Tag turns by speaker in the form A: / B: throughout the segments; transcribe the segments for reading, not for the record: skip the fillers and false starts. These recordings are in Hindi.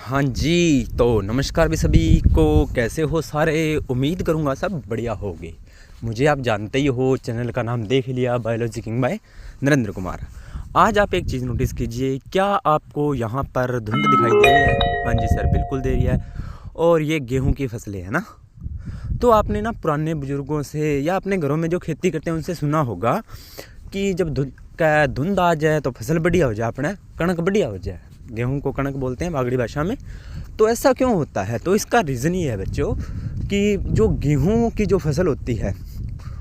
A: हाँ जी, तो नमस्कार भी सभी को। कैसे हो सारे? उम्मीद करूँगा सब बढ़िया होगे। मुझे आप जानते ही हो, चैनल का नाम देख लिया, biology king bye Narendra Kumar. आज आप एक चीज़ नोटिस कीजिए, क्या आपको यहाँ पर धुंध दिखाई दे रही है? हाँ जी सर, बिल्कुल दे रही है। और ये गेहूँ की फसलें हैं ना। तो आपने ना पुराने बुजुर्गों से या अपने घरों में जो खेती करते हैं उनसे सुना होगा कि जब धुंध आ जाए तो फसल बढ़िया हो जाए, अपने कणक बढ़िया हो जाए। गेहूं को कणक बोलते हैं बागड़ी भाषा में। तो ऐसा क्यों होता है? तो इसका रीज़न ये है बच्चों कि जो गेहूं की जो फसल होती है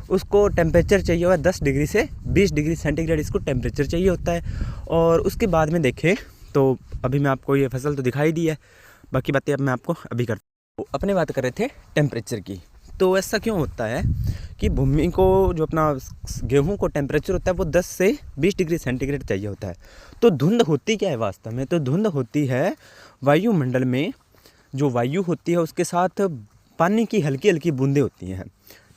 A: उसको टेम्परेचर चाहिए हुआ 10 डिग्री से 20 डिग्री सेंटीग्रेड, इसको टेम्परेचर चाहिए होता है। और उसके बाद में देखें तो अभी मैं आपको ये फसल तो दिखाई दी है, बाकी बातें अब मैं आपको अभी करता हूँ। अपने बात कर रहे थे टेम्परेचर की। तो ऐसा क्यों होता है कि भूमि को जो अपना गेहूं को टेम्परेचर होता है वो 10 से 20 डिग्री सेंटीग्रेड चाहिए होता है। तो धुंध होती क्या है वास्तव में? तो धुंध होती है वायुमंडल में जो वायु होती है उसके साथ पानी की हल्की हल्की बूंदें होती हैं,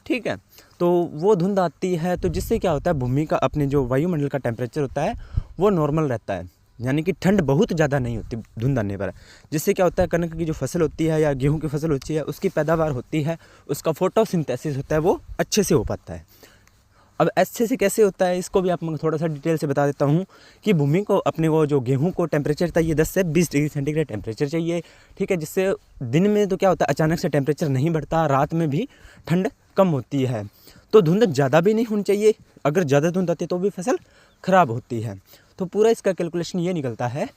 A: ठीक है। तो वो धुंध आती है, तो जिससे क्या होता है, भूमि का अपने जो वायुमंडल का टेम्परेचर होता है वो नॉर्मल रहता है, यानी कि ठंड बहुत ज़्यादा नहीं होती धुंध आने पर। जिससे क्या होता है, कणक की जो फसल होती है या गेहूं की फसल होती है उसकी पैदावार होती है, उसका फोटोसिंथेसिस होता है, वो अच्छे से हो पाता है। अब अच्छे से कैसे होता है इसको भी आप थोड़ा सा डिटेल से बता देता हूँ कि भूमि को अपने वो जो गेहूं को टेम्परेचर चाहिए 10 से 20 डिग्री सेंटीग्रेड टेम्परेचर चाहिए, ठीक है। जिससे दिन में तो क्या होता है, अचानक से टेम्परेचर नहीं बढ़ता, रात में भी ठंड कम होती है। तो धुंध ज़्यादा भी नहीं होनी चाहिए, अगर ज़्यादा धुंध आती है तो भी फसल ख़राब होती है। तो पूरा इसका कैलकुलेशन ये निकलता है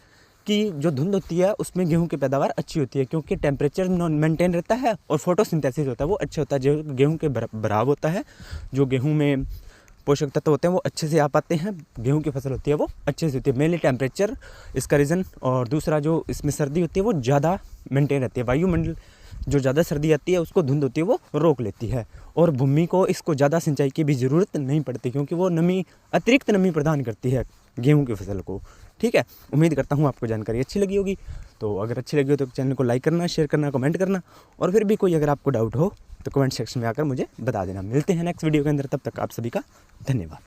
A: कि जो धुंध होती है उसमें गेहूं की पैदावार अच्छी होती है, क्योंकि टेम्परेचर मेंटेन रहता है और फोटोसिंथेसिस होता है वो अच्छा होता है, जो गेहूं के बराबर होता है। जो गेहूं में पोषक तत्व होते हैं वो अच्छे से आ पाते हैं, गेहूं की फसल होती है वो अच्छे से होती है। मेनली टेम्परेचर इसका रीज़न, और दूसरा जो इसमें सर्दी होती है वो ज़्यादा मेंटेन रहती है। वायुमंडल जो ज़्यादा सर्दी आती है उसको धुंध होती है वो रोक लेती है, और भूमि को इसको ज़्यादा सिंचाई की भी ज़रूरत नहीं पड़ती, क्योंकि वो नमी, अतिरिक्त नमी प्रदान करती है गेहूं की फसल को, ठीक है। उम्मीद करता हूँ आपको जानकारी अच्छी लगी होगी। तो अगर अच्छी लगी हो तो चैनल को लाइक करना, शेयर करना, कमेंट करना, और फिर भी कोई अगर आपको डाउट हो तो कमेंट सेक्शन में आकर मुझे बता देना। मिलते हैं नेक्स्ट वीडियो के अंदर, तब तक आप सभी का धन्यवाद।